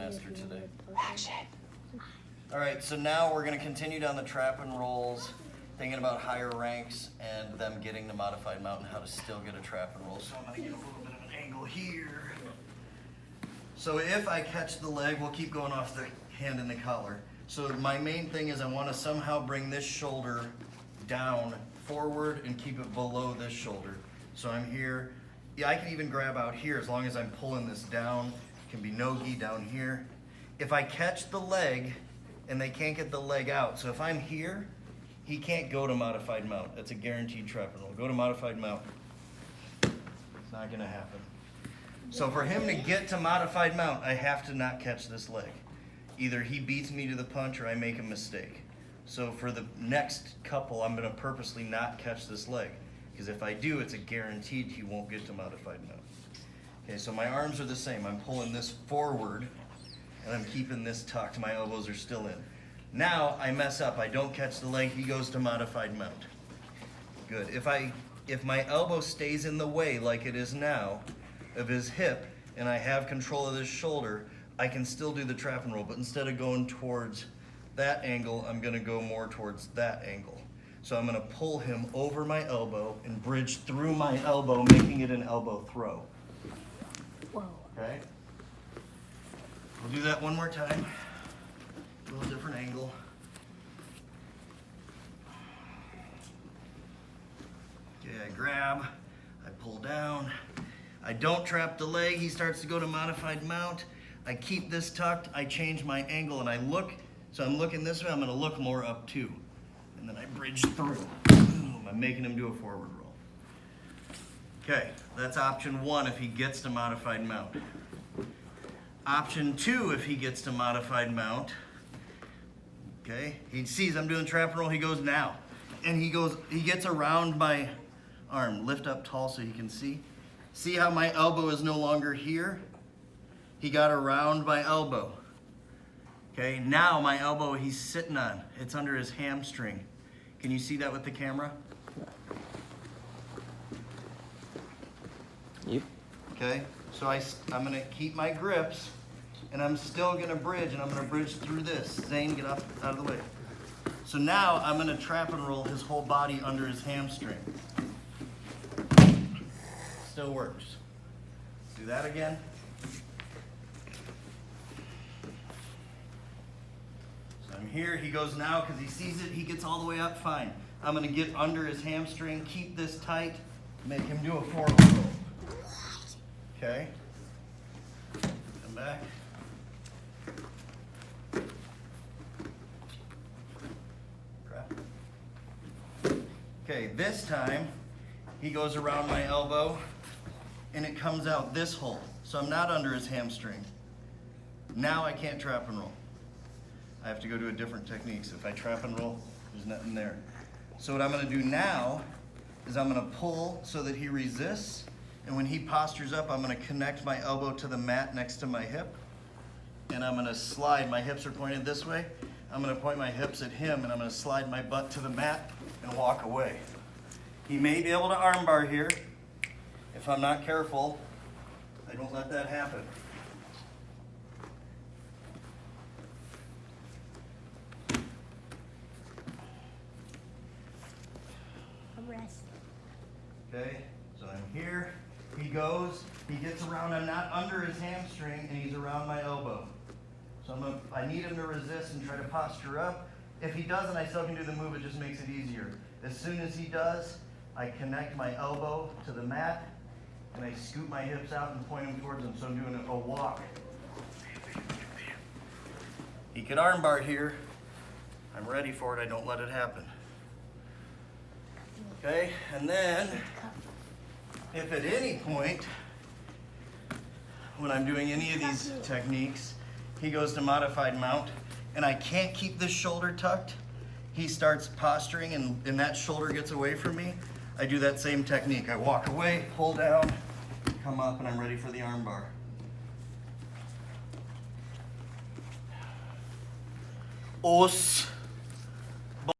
master today. Action. All right, so now we're gonna continue down the trap and rolls, thinking about higher ranks and them getting the modified mount and how to still get a trap and roll. So I'm gonna get a little bit of an angle here. So if I catch the leg, we'll keep going off the hand and the collar. So my main thing is I wanna somehow bring this shoulder down forward and keep it below this shoulder. So I'm here. Yeah, I can even grab out here as long as I'm pulling this down. It can be no-gi down here. If I catch the leg and they can't get the leg out, so if I'm here, he can't go to modified mount. That's a guaranteed trap and roll. Go to modified mount. It's not gonna happen. So for him to get to modified mount, I have to not catch this leg. Either he beats me to the punch or I make a mistake. So for the next couple, I'm gonna purposely not catch this leg. Because if I do, it's a guaranteed he won't get to modified mount. Okay, so my arms are the same. I'm pulling this forward and I'm keeping this tucked. My elbows are still in. Now I mess up. I don't catch the leg. He goes to modified mount. Good. If my elbow stays in the way like it is now of his hip and I have control of this shoulder, I can still do the trap and roll. But instead of going towards that angle, I'm going to go more towards that angle. So I'm going to pull him over my elbow and bridge through my elbow, making it an elbow throw. Whoa. Okay? We'll do that one more time. A little different angle. Okay, I grab, I pull down. I don't trap the leg. He starts to go to modified mount. I keep this tucked. I change my angle and I look. So I'm looking this way. I'm going to look more up too. And then I bridge through. Boom. I'm making him do a forward roll. Okay, that's option one if he gets to modified mount. Option two, if he gets to modified mount, okay, he sees I'm doing trap and roll, he goes now. And he gets around my arm. Lift up tall so he can see. See how my elbow is no longer here? He got around my elbow. Okay, now my elbow he's sitting on, it's under his hamstring. Can you see that with the camera? Yep. Okay, so I'm gonna keep my grips and I'm still gonna bridge and I'm gonna bridge through this. Zane, get out of the way. So now I'm gonna trap and roll his whole body under his hamstring. Still works. Do that again. So I'm here, he goes now because he sees it, he gets all the way up, fine. I'm gonna get under his hamstring, keep this tight, make him do a forward roll. Okay. Come back. Crap. Okay, this time he goes around my elbow and it comes out this hole. So I'm not under his hamstring. Now I can't trap and roll. I have to go to a different technique. So if I trap and roll, there's nothing there. So what I'm gonna do now is I'm gonna pull so that he resists. And when he postures up, I'm gonna connect my elbow to the mat next to my hip. And I'm gonna slide, my hips are pointed this way. I'm gonna point my hips at him and I'm gonna slide my butt to the mat and walk away. He may be able to armbar here. If I'm not careful, I don't let that happen. Arrest. Okay, so I'm here. He goes, he gets around, I'm not under his hamstring, and he's around my elbow. So I need him to resist and try to posture up. If he doesn't, I still can do the move, it just makes it easier. As soon as he does, I connect my elbow to the mat, and I scoot my hips out and point him towards him, so I'm doing a walk. He could armbar here. I'm ready for it, I don't let it happen. Okay, and then, if at any point, when I'm doing any of these techniques, he goes to modified mount, and I can't keep this shoulder tucked, he starts posturing and that shoulder gets away from me, I do that same technique. I walk away, pull down, come up, and I'm ready for the armbar. Os.